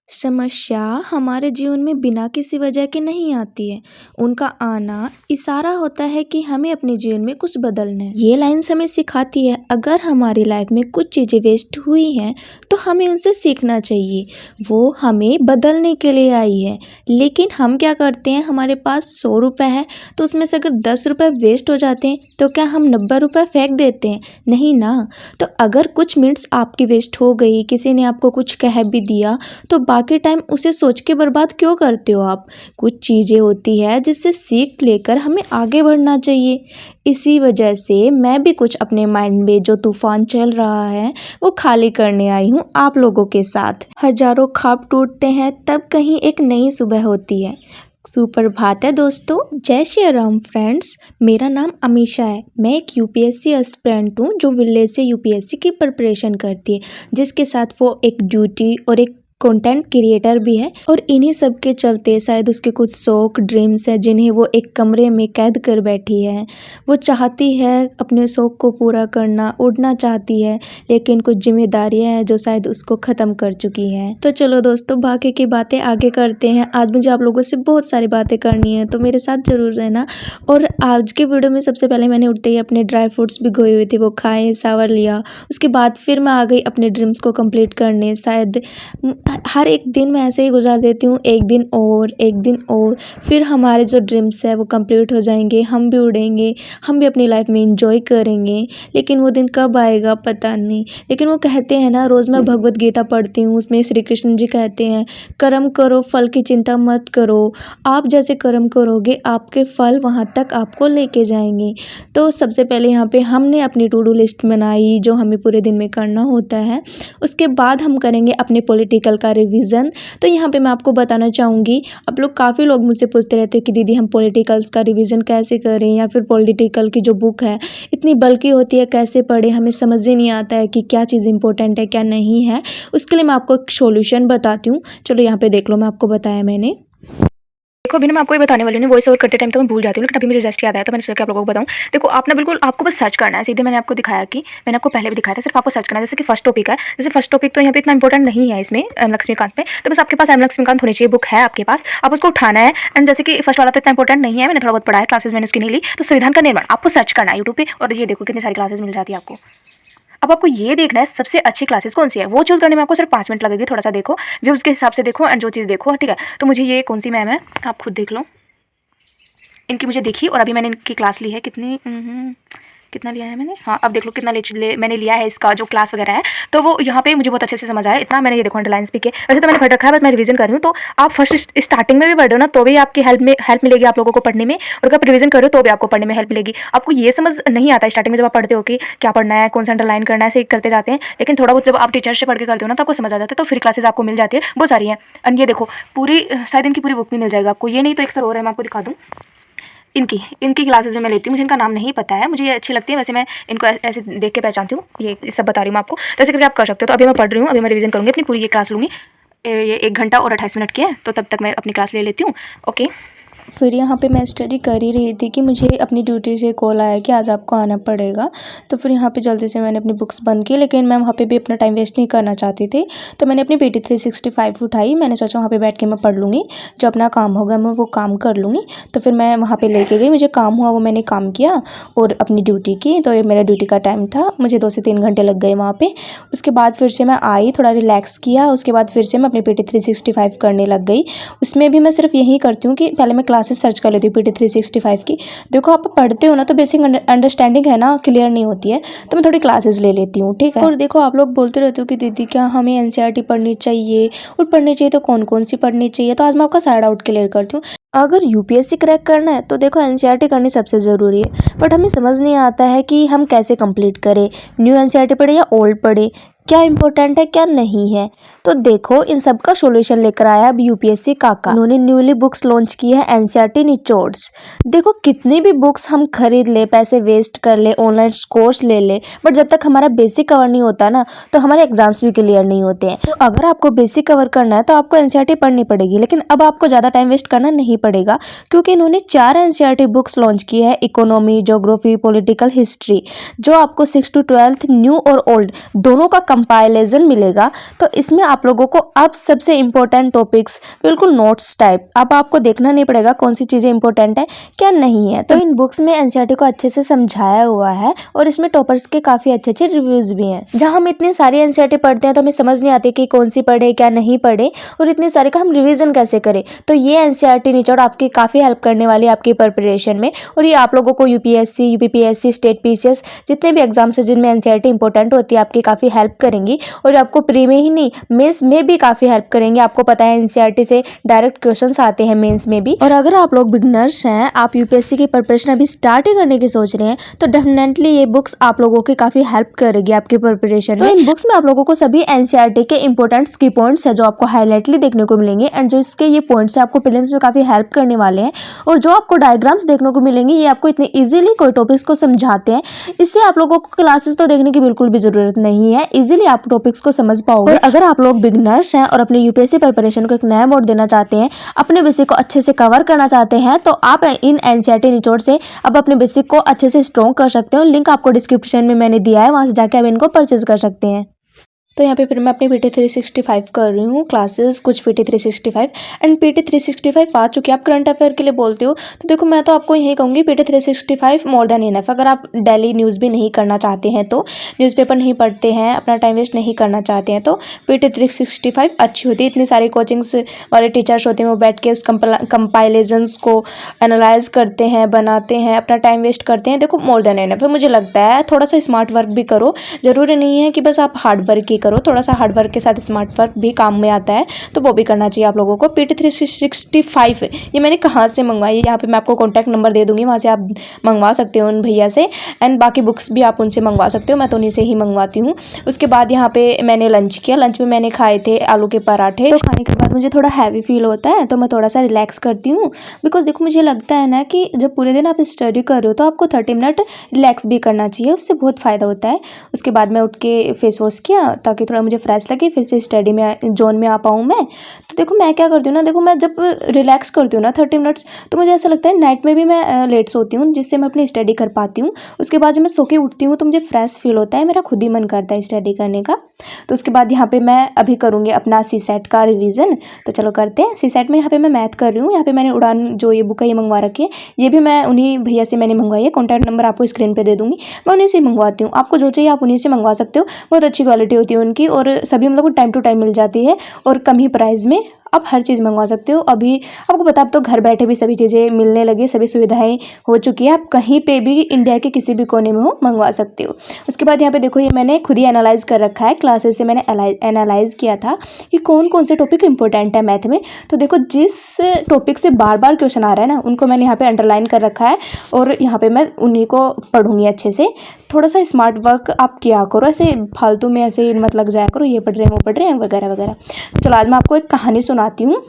समस्या हमारे जीवन में बिना किसी वजह के नहीं आती है। उनका आना इशारा होता है कि हमें अपने जीवन में कुछ बदलना है। ये लाइन्स हमें सिखाती है अगर हमारी लाइफ में कुछ चीज़ें वेस्ट हुई हैं तो हमें उनसे सीखना चाहिए। वो हमें बदलने के लिए आई है, लेकिन हम क्या करते हैं, हमारे पास 100 रुपये है तो उसमें से अगर 10 रुपये वेस्ट हो जाते हैं तो क्या हम 90 रुपये फेंक देते हैं? नहीं ना। तो अगर कुछ मिनट्स आपकी वेस्ट हो गई, किसी ने आपको कुछ कह भी दिया, तो बाकी टाइम उसे सोच के बर्बाद क्यों करते हो आप? कुछ चीज़ें होती है जिससे सीख लेकर हमें आगे बढ़ना चाहिए। इसी वजह से मैं भी कुछ अपने माइंड में जो तूफान चल रहा है वो खाली करने आई हूँ आप लोगों के साथ। हजारों ख्वाब टूटते हैं तब कहीं एक नई सुबह होती है। सुप्रभात है दोस्तों, जय श्री राम फ्रेंड्स। मेरा नाम अमीशा है। मैं एक यूपीएससी एस्पिरेंट हूँ जो विलेज से यूपीएससी की प्रिपरेशन करती है, जिसके साथ वो एक ड्यूटी और एक कंटेंट क्रिएटर भी है। और इन्हीं सब के चलते शायद उसके कुछ शौक ड्रीम्स है जिन्हें वो एक कमरे में कैद कर बैठी है। वो चाहती है अपने शौक को पूरा करना, उड़ना चाहती है, लेकिन कुछ जिम्मेदारियां हैं जो शायद उसको ख़त्म कर चुकी हैं। तो चलो दोस्तों, बाकी की बातें आगे करते हैं। आज मुझे आप लोगों से बहुत सारी बातें करनी है, तो मेरे साथ ज़रूर रहना। और आज के वीडियो में सबसे पहले मैंने उठते ही अपने ड्राई फ्रूट्स भिगोए हुए थे वो खाए, शावर लिया। उसके बाद फिर मैं आ गई अपने ड्रीम्स को कंप्लीट करने। शायद हर एक दिन मैं ऐसे ही गुजार देती हूँ, एक दिन और फिर हमारे जो ड्रीम्स है वो कंप्लीट हो जाएंगे, हम भी उड़ेंगे, हम भी अपनी लाइफ में इंजॉय करेंगे। लेकिन वो दिन कब आएगा पता नहीं। लेकिन वो कहते हैं ना, रोज़ मैं भगवत गीता पढ़ती हूँ, उसमें श्री कृष्ण जी कहते हैं कर्म करो, फल की चिंता मत करो। आप जैसे कर्म करोगे आपके फल वहाँ तक आपको लेके जाएंगे। तो सबसे पहले यहाँ पे हमने अपनी टू डू लिस्ट बनाई जो हमें पूरे दिन में करना होता है। उसके बाद हम करेंगे अपने पॉलिटिकल का रिवीजन। तो यहाँ पे मैं आपको बताना चाहूँगी, आप लोग काफ़ी लोग मुझसे पूछते रहते हैं कि दीदी हम पॉलिटिकल्स का रिवीजन कैसे करें, या फिर पॉलिटिकल की जो बुक है इतनी बल्कि होती है कैसे पढ़ें, हमें समझ ही नहीं आता है कि क्या चीज़ इंपॉर्टेंट है क्या नहीं है। उसके लिए मैं आपको एक सोल्यूशन बताती हूँ। चलो यहाँ पे देख लो, मैं आपको बताया मैंने। देखो अभी ना मैं आपको ये बताने वाली हूँ, वॉइस ओवर करते टाइम तो मैं भूल जाती हूँ, लेकिन अभी मुझे जस्ट याद आया तो मैंने सोचा कि आप लोगों को बताऊँ। देखो आप ना बिल्कुल आपको बस सर्च करना है सीधे। मैंने आपको दिखाया कि मैंने आपको पहले भी दिखाया था, सिर्फ आपको सर्च करना है। जैसे कि फर्स्ट टॉपिक है, जैसे फर्स्ट टॉपिक तो यहाँ पे इतना इंपॉर्टेंट नहीं है इसमें एम लक्ष्मीकांत में, तो बस आपके पास एम लक्ष्मीकांत होनी चाहिए बुक है आपके पास, आप उसको उठाना है। एंड जैसे कि फर्स्ट वाला तो इतना इंपॉर्टेंट नहीं है, मैंने थोड़ा बहुत पढ़ा है, क्लासेस मैंने उसकी नहीं ली। तो संविधान का निर्माण आपको सर्च करना है यूट्यूब पे, और ये देखो कितनी सारी क्लासेस मिल जाती है आपको। अब आपको ये देखना है सबसे अच्छी क्लासेस कौन सी है, वो चूज़ करने में आपको सिर्फ 5 मिनट लगेगी। थोड़ा सा देखो, व्यूज़ के हिसाब से देखो एंड जो चीज़ देखो, ठीक है। तो मुझे ये कौन सी मैम है आप खुद देख लो, इनकी मुझे देखी और अभी मैंने इनकी क्लास ली है। कितना लिया है मैंने, हाँ अब देख लो कितना मैंने लिया है इसका जो क्लास वगैरह है। तो वो यहाँ पे मुझे बहुत अच्छे से समझ आया, इतना मैंने ये देखो अंडरलाइंस भी किए। वैसे तो मैंने पढ़ रखा है, बस मैं रिवीजन कर रही हूँ। तो आप फर्स्ट स्टार्टिंग में भी पढ़ रहे हो ना तो भी आपकी हेल्प मिलेगी आप लोगों को पढ़ने में, और अगर आप रिवीजन कर रहे हो तो भी आपको पढ़ने में हेल्प मिलेगी। आपको ये समझ नहीं आता स्टार्टिंग में जब आप पढ़ते हो कि क्या पढ़ना है, कौन सा अंडरलाइन करना है, ऐसे करते जाते हैं। लेकिन थोड़ा बहुत जब आप टीचर से पढ़ के करते हो ना तो आपको समझ आ जाता है, तो फ्री क्लासेस आपको मिल जाती है, बहुत सारी हैं। एंड ये देखो पूरी शायद इनकी पूरी बुक भी मिल जाएगा आपको, ये नहीं तो एक सर और है, मैं आपको दिखा दूँ। इनकी क्लासेस में मैं लेती हूँ, मुझे इनका नाम नहीं पता है, मुझे ये अच्छी लगती है। वैसे मैं इनको ऐसे देख के पहचानती हूँ, ये सब बता रही हूँ आपको, जैसे कि आप कर सकते हो। तो अभी मैं पढ़ रही हूँ, अभी मैं रिवीजन करूँगी, अपनी पूरी ये क्लास लूँगी। ये 1 घंटा और 28 मिनट की है, तो तब तक मैं अपनी क्लास ले लेती हूँ। ओके, फिर यहाँ पे मैं स्टडी कर ही रही थी कि मुझे अपनी ड्यूटी से कॉल आया कि आज आपको आना पड़ेगा। तो फिर यहाँ पे जल्दी से मैंने अपनी बुक्स बंद की, लेकिन मैं वहाँ पे भी अपना टाइम वेस्ट नहीं करना चाहती थी। तो मैंने अपनी BT 365 उठाई, मैंने सोचा वहाँ पे बैठ के मैं पढ़ लूँगी, जो अपना काम होगा मैं वो काम कर लूँगी। तो फिर मैं वहाँ पर लेके गई, मुझे काम हुआ वो मैंने काम किया और अपनी ड्यूटी की। तो ये मेरा ड्यूटी का टाइम था, मुझे 2 से 3 घंटे लग गए वहाँ पर। उसके बाद फिर से मैं आई, थोड़ा रिलैक्स किया, उसके बाद फिर से मैं अपनी BT 365 करने लग गई। उसमें भी मैं सिर्फ यही करती हूँ कि पहले मैं क्लासेस सर्च कर लेती हूँ BT 365 की। देखो आप पढ़ते हो ना तो बेसिक अंडरस्टैंडिंग है ना क्लियर नहीं होती है, तो मैं थोड़ी क्लासेस ले लेती हूँ, ठीक है। और देखो आप लोग बोलते रहते हो कि दीदी क्या हमें NCERT पढ़नी चाहिए, और पढ़नी चाहिए तो कौन कौन सी पढ़नी चाहिए। तो आज मैं आपका सारा डाउट क्लियर करती हूँ। अगर UPSC क्रैक करना है तो देखो NCERT करनी सबसे ज़रूरी है, बट हमें समझ नहीं आता है कि हम कैसे कंप्लीट करें, न्यू NCERT पढ़े या ओल्ड पढ़े, क्या इंपॉर्टेंट है क्या नहीं है। तो देखो इन सब का सॉल्यूशन लेकर आया अब UPSC काका। उन्होंने न्यूली बुक्स लॉन्च की है NCERT निचोड्स। देखो कितनी भी बुक्स हम खरीद ले, पैसे वेस्ट कर ले, ऑनलाइन कोर्स ले ले, बट जब तक हमारा बेसिक कवर नहीं होता ना तो हमारे एग्जाम्स भी क्लियर नहीं होते हैं। तो अगर आपको बेसिक कवर करना है तो आपको NCERT पढ़नी पड़ेगी, लेकिन अब आपको ज़्यादा टाइम वेस्ट करना नहीं पड़ेगा, क्योंकि इन्होंने 4 NCERT बुक्स लॉन्च की है, इकोनॉमी, ज्योग्राफी, पॉलिटिकल, हिस्ट्री, जो आपको 6 to 12 न्यू और ओल्ड दोनों का कंपाइलेशन मिलेगा। तो इसमें आप लोगों को अब सबसे इम्पोर्टेंट टॉपिक्स बिल्कुल नोट्स टाइप, अब आपको देखना नहीं पड़ेगा कौन सी चीज़ें इंपॉर्टेंट है क्या नहीं है। तो इन बुक्स में एनसीईआरटी को अच्छे से समझाया हुआ है और इसमें टॉपर्स के काफ़ी अच्छे अच्छे रिव्यूज़ भी हैं। जहाँ हम इतनी सारी एनसीईआरटी पढ़ते हैं तो हमें समझ नहीं आती कि कौन सी पढ़े क्या नहीं पढ़े, और इतनी सारी का हम रिवीजन कैसे करें। तो ये एनसीईआरटी निचोड़ आपकी काफ़ी हेल्प करने वाली है आपकी प्रिपरेशन में। और ये आप लोगों को यूपीएससी, यूपीपीएससी, स्टेट पीसीएस जितने भी एग्जाम्स हैं जिनमें एनसीईआरटी इंपॉर्टेंट होती है आपकी काफ़ी हेल्प करेंगी। और आपको प्री में ही नहीं मेंस में भी काफ़ी हेल्प करेंगे। आपको पता है एनसीईआरटी से डायरेक्ट क्वेश्चंस आते हैं मेंस में भी। और अगर आप लोग बिगनर्स हैं, आप यूपीएससी की प्रिपरेशन अभी स्टार्ट ही करने की सोच रहे हैं, तो डेफिनेटली ये बुक्स आप लोगों की काफ़ी हेल्प करेगी आपकी प्रिपरेशन में। तो इन बुक्स में आप लोगों को सभी एनसीईआरटी के इंपॉर्टेंट की पॉइंट्स है जो आपको हाईलाइटली देखने को मिलेंगे, एंड जो इसके ये पॉइंट्स है आपको प्रीलिम्स में काफ़ी हेल्प करने वाले हैं। और जो आपको डायग्राम्स देखने को मिलेंगे ये आपको इतने ईजिली कोई टॉपिक्स को समझाते हैं, इससे आप लोगों को क्लासेस तो देखने की बिल्कुल भी जरूरत नहीं है, इजीली आप टॉपिक्स को समझ पाओगे। और अगर आप लोग बिगनर्स हैं और अपने यूपीएससी प्रिपरेशन को एक नया मोड देना चाहते हैं, अपने बेसिक को अच्छे से कवर करना चाहते हैं, तो आप इन एनसीईआरटी निचोड़ से अब अपने बेसिक को अच्छे से स्ट्रॉन्ग कर सकते हो। लिंक आपको डिस्क्रिप्शन में मैंने दिया है, वहां से जाके आप इनको परचेज कर सकते हैं। तो यहाँ पे फिर मैं अपनी पीटी 365 कर रही हूँ क्लासेस, कुछ पीटी 365 एंड पीटी 365 आ चुकी है। आप करंट अफेयर के लिए बोलते हो तो देखो मैं तो आपको यही कहूँगी पीटी 365 मोर देन इनफ। अगर आप डेली न्यूज़ भी नहीं करना चाहते हैं, तो न्यूज़पेपर नहीं पढ़ते हैं, अपना टाइम वेस्ट नहीं करना चाहते हैं, तो पीटी 365 अच्छी होती है। इतनी सारी कोचिंग्स वाले टीचर्स होते हैं, वो बैठ के उस कंपाइलेशंस को एनालाइज करते हैं, बनाते हैं, अपना टाइम वेस्ट करते हैं। देखो मोर देन इनफ है। मुझे लगता है थोड़ा सा स्मार्ट वर्क भी करो, ज़रूरी नहीं है कि बस आप हार्ड वर्क ही करो, थोड़ा सा हार्ड वर्क के साथ स्मार्ट वर्क भी काम में आता है, तो वो भी करना चाहिए आप लोगों को। पीटी 365 ये मैंने कहाँ से मंगवाई है, यहाँ पे मैं आपको कॉन्टैक्ट नंबर दे दूंगी, वहाँ से आप मंगवा सकते हो उन भैया से, एंड बाकी बुक्स भी आप उनसे मंगवा सकते हो, मैं तो उन्हीं से ही मंगवाती हूँ। उसके बाद यहाँ पे मैंने लंच किया, लंच में मैंने खाए थे आलू के पराठे। तो खाने के बाद मुझे थोड़ा हैवी फील होता है, तो मैं थोड़ा सा रिलैक्स करती हूँ, बिकॉज देखो मुझे लगता है ना कि जब पूरे दिन आप स्टडी कर रहे हो तो आपको 30 मिनट रिलैक्स भी करना चाहिए, उससे बहुत फ़ायदा होता है। उसके बाद मैं उठ के फेस वॉश किया ताकि थोड़ा मुझे फ्रेश लगे, फिर से स्टडी में जोन में आ पाऊँ मैं। तो देखो मैं क्या करती हूँ ना, देखो मैं जब रिलैक्स करती हूँ ना 30 मिनट्स, तो मुझे ऐसा लगता है नाइट में भी मैं लेट सोती हूँ, जिससे मैं अपनी स्टडी कर पाती हूँ। उसके बाद जब मैं सो के उठती हूँ तो मुझे फ्रेश फील होता है, मेरा खुद ही मन करता है स्टडी करने का। तो उसके बाद यहाँ पे मैं अभी करूँगी अपना सी सेट का रिवीजन, तो चलो करते हैं। सी सेट में यहाँ पे मैं मैथ कर रही हूँ। यहाँ पे मैंने उड़ान जो ये बुक है ये मंगवा रखी है, ये भी मैं उन्हीं भैया से मैंने मंगवाई है, कॉन्टैक्ट नंबर आपको स्क्रीन पे दे दूँगी, मैं उन्हीं से मंगवाती हूँ। आपको जो चाहिए आप उन्हीं से मंगवा सकते हो, बहुत अच्छी क्वालिटी होती है उनकी, और सभी मतलब टाइम टू टाइम मिल जाती है और कम ही प्राइस में आप हर चीज़ मंगवा सकते हो। अभी आपको पता है अब तो घर बैठे भी सभी चीज़ें मिलने लगी, सभी सुविधाएं हो चुकी है, आप कहीं पे भी इंडिया के किसी भी कोने में हो मंगवा सकते हो। उसके बाद यहाँ पे देखो ये मैंने खुद ही एनालाइज कर रखा है, क्लासेस से मैंने एनालाइज किया था कि कौन कौन से टॉपिक इंपॉर्टेंट है मैथ में। तो देखो जिस टॉपिक से बार बार क्वेश्चन आ रहा है ना, उनको मैंने यहाँ पे अंडरलाइन कर रखा है, और यहाँ पे मैं उन्हीं को पढ़ूंगी अच्छे से। थोड़ा सा स्मार्ट वर्क आप किया करो, ऐसे फालतू में ऐसे मत लग जाया करो, ये पढ़ रहे हैं वो पढ़ रहे हैं वगैरह वगैरह। तो चलो आज मैं आपको एक कहानी सुनाती हूँ।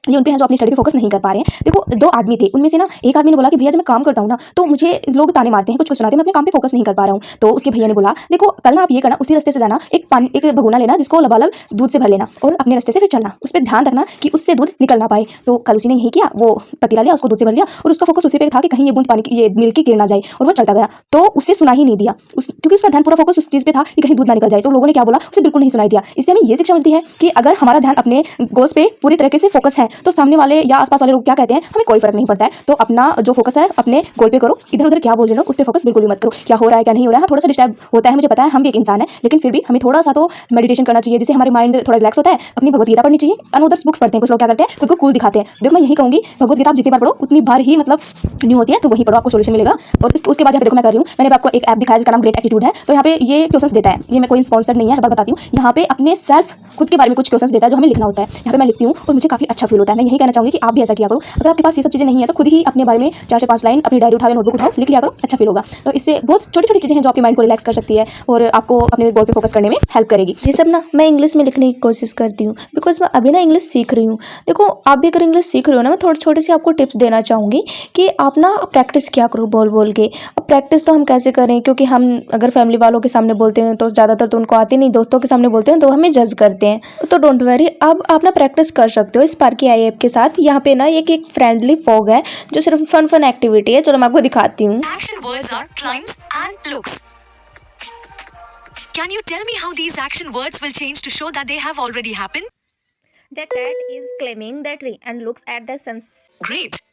ये उन पे हैं जो अपनी स्टडी पे फोकस नहीं कर पा रहे हैं। देखो 2 आदमी थे, उनमें से ना एक आदमी ने बोला कि भैया जब मैं काम करता हूँ ना तो मुझे लोग ताने मारते हैं, कुछ सुनाते हैं, मैं अपने काम पे फोकस नहीं कर पा रहा हूँ। तो उसके भैया ने बोला देखो कल ना आप ये करना, उसी रास्ते से जाना, एक भगोना लेना जिसको लबालब दूध से भर लेना, और अपने रास्ते से फिर चलना, उस पर ध्यान रखना कि उससे दूध निकल ना पाए। तो कल उसी ने यही किया, वो पतीला लिया, उसको दूध से भर लिया, और उसका फोकस उसी पे था कि कहीं ये बूंद पानी ये मिल्क की गिर ना जाए, और वो चलता गया। तो उसे सुना ही नहीं दिया, क्योंकि उसका ध्यान पूरा फोकस उस चीज़ पे था कि कहीं दूध ना निकल जाए। तो लोगों ने क्या बोला, उसे बिल्कुल नहीं सुनाई दिया। इससे हमें ये शिक्षा मिलती है कि अगर हमारा ध्यान अपने गोल्स पे पूरी तरीके से फोकस है तो सामने वाले या आसपास वाले लोग क्या कहते हैं हमें कोई फर्क नहीं पड़ता है। तो अपना जो फोकस है अपने गोल पे करो, इधर उधर क्या बोल रहे हो उस पर फोकस बिल्कुल भी मत करो, क्या हो रहा है क्या नहीं हो रहा है। थोड़ा सा डिस्टर्ब होता है, मुझे पता है, हम भी एक इंसान है, लेकिन फिर भी हमें थोड़ा सा तो मेडिटेशन करना चाहिए, जिससे हमारे माइंड थोड़ा रिलैक्स होता है। अपनी भगवत गीता पढ़नी चाहिए, अनदर्स बुक्स पढ़ते हैं कुछ लोग, क्या करते हैं खुद को कूल दिखाते हैं। देखो मैं यही कहूँगी भगवत गीता आप जितनी बार पढ़ो उतनी बार ही मतलब न्यू होती है, तो वही पढ़ो, आपको सोल्यूशन मिलेगा। और उसके बाद यहाँ पे देखो मैं कर रही हूँ, मैंने आपको एक ऐप दिखाया जिसका नाम ग्रेट एटीट्यूड है। तो यहाँ पे ये क्वेश्चंस देता है, ये मैं कोई स्पॉन्सर नहीं है, हर बार बताती हूँ। यहाँ पे अपने सेल्फ खुद के बारे में कुछ क्वेश्चंस देता है जो हमें लिखना होता है। यहाँ पे मैं लिखती हूँ और मुझे काफी अच्छा फील होता है। मैं यही कहना चाहूँगी कि आप भी ऐसा किया करो। अगर आपके पास ये सब चीजें नहीं है तो खुद ही अपने बारे में 4 से 5 लाइन अपनी डायरी उठाओ, नोटबुक उठाओ, लिख लिया करो, अच्छा फील होगा। तो इससे बहुत छोटी छोटी चीजें हैं जो आपके माइंड को रिलैक्स कर सकती है और आपको अपने गोल पे फोकस करने में हेल्प करेगी। ये सब ना मैं इंग्लिश में लिखने की कोशिश करती हूँ, बिकॉज मैं अभी ना इंग्लिश सीख रही हूँ। देखो आप भी अगर इंग्लिश सीख रहे हो ना, मैं थोड़ी छोटी सी आपको टिप्स देना चाहूँगी कि आप ना प्रैक्टिस क्या करो बोल बोल के। अब प्रैक्टिस तो हम कैसे करें, क्योंकि हम अगर फैमिली वालों के सामने बोलते हैं तो ज़्यादातर तो उनको आती नहीं, दोस्तों के सामने बोलते हैं तो हमें जज करते हैं। तो डोंट वरी, अब आप ना प्रैक्टिस कर सकते हो स्पार्की आई ऐप के साथ। यहाँ पे ना एक फ्रेंडली फॉग है जो सिर्फ फन एक्टिविटी है। चलो मैं आपको दिखाती हूँ। Can you tell me how these action words will change to show that they have already happened? The cat is climbing the tree and looks at the sun. Great.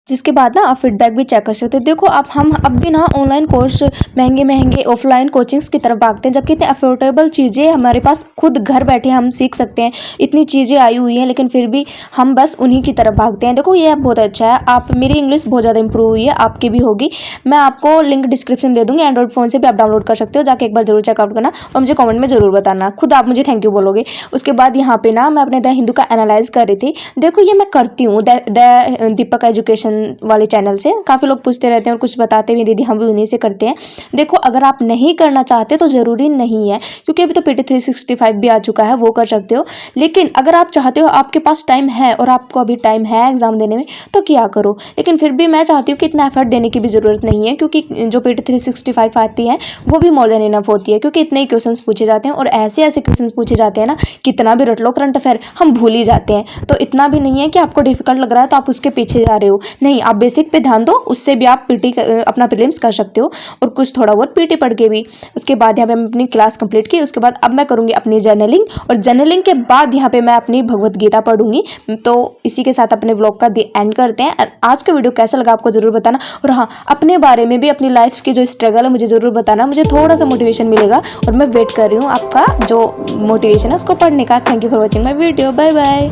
जिसके बाद ना आप फीडबैक भी चेक कर सकते हो। देखो आप हम अब भी ना ऑनलाइन कोर्स महंगे महंगे ऑफलाइन कोचिंग्स की तरफ भागते हैं, जबकि इतने अफोर्डेबल चीज़ें हमारे पास खुद घर बैठे हम सीख सकते हैं। इतनी चीज़ें आई हुई हैं, लेकिन फिर भी हम बस उन्हीं की तरफ भागते हैं। देखो ये ऐप बहुत अच्छा है, आप मेरी इंग्लिश बहुत ज़्यादा इंप्रूव हुई है, आपकी भी होगी। मैं आपको लिंक डिस्क्रिप्शन दे दूँगी, एंड्रॉइड फ़ोन से भी आप डाउनलोड कर सकते हो। जाके एक बार जरूर चेकआउट करना और मुझे कॉमेंट में ज़रूर बताना, खुद आप मुझे थैंक यू बोलोगे। उसके बाद यहाँ पे ना मैं अपने द हिंदू का एनालाइज कर रही थी। देखो ये मैं करती हूँ दीपक एजुकेशन वाले चैनल से। काफ़ी लोग पूछते रहते हैं और कुछ बताते भी, दीदी हम भी उन्हीं से करते हैं। देखो अगर आप नहीं करना चाहते तो ज़रूरी नहीं है, क्योंकि अभी तो PT 365 भी आ चुका है, वो कर सकते हो। लेकिन अगर आप चाहते हो, आपके पास टाइम है और आपको अभी टाइम है एग्जाम देने में, तो क्या करो। लेकिन फिर भी मैं चाहती हूँ कि इतना एफर्ट देने की भी ज़रूरत नहीं है, क्योंकि जो PT 365 आती है वो भी मोर देन इनफ होती है, क्योंकि इतने ही क्वेश्चन पूछे जाते हैं और ऐसे ऐसे क्वेश्चन पूछे जाते हैं ना, कितना भी रट लो करंट अफेयर हम भूल ही जाते हैं। तो इतना भी नहीं है कि आपको डिफिकल्ट लग रहा है तो आप उसके पीछे जा रहे हो, नहीं, आप बेसिक पे ध्यान दो, उससे भी आप PT अपना प्रीलिम्स कर सकते हो और कुछ थोड़ा बहुत PT पढ़ के भी। उसके बाद यहाँ पे मैं अपनी क्लास कंप्लीट की। उसके बाद अब मैं करूँगी अपनी जर्नलिंग, और जर्नलिंग के बाद यहाँ पे मैं अपनी भगवत गीता पढ़ूंगी। तो इसी के साथ अपने व्लॉग का एंड करते हैं। आज का वीडियो कैसा लगा आपको ज़रूर बताना, और हाँ, अपने बारे में भी, अपनी लाइफ की जो स्ट्रगल है मुझे ज़रूर बताना, मुझे थोड़ा सा मोटिवेशन मिलेगा और मैं वेट कर रही हूँ आपका जो मोटिवेशन है उसको पढ़ने का। Thank you for watching my video, bye bye.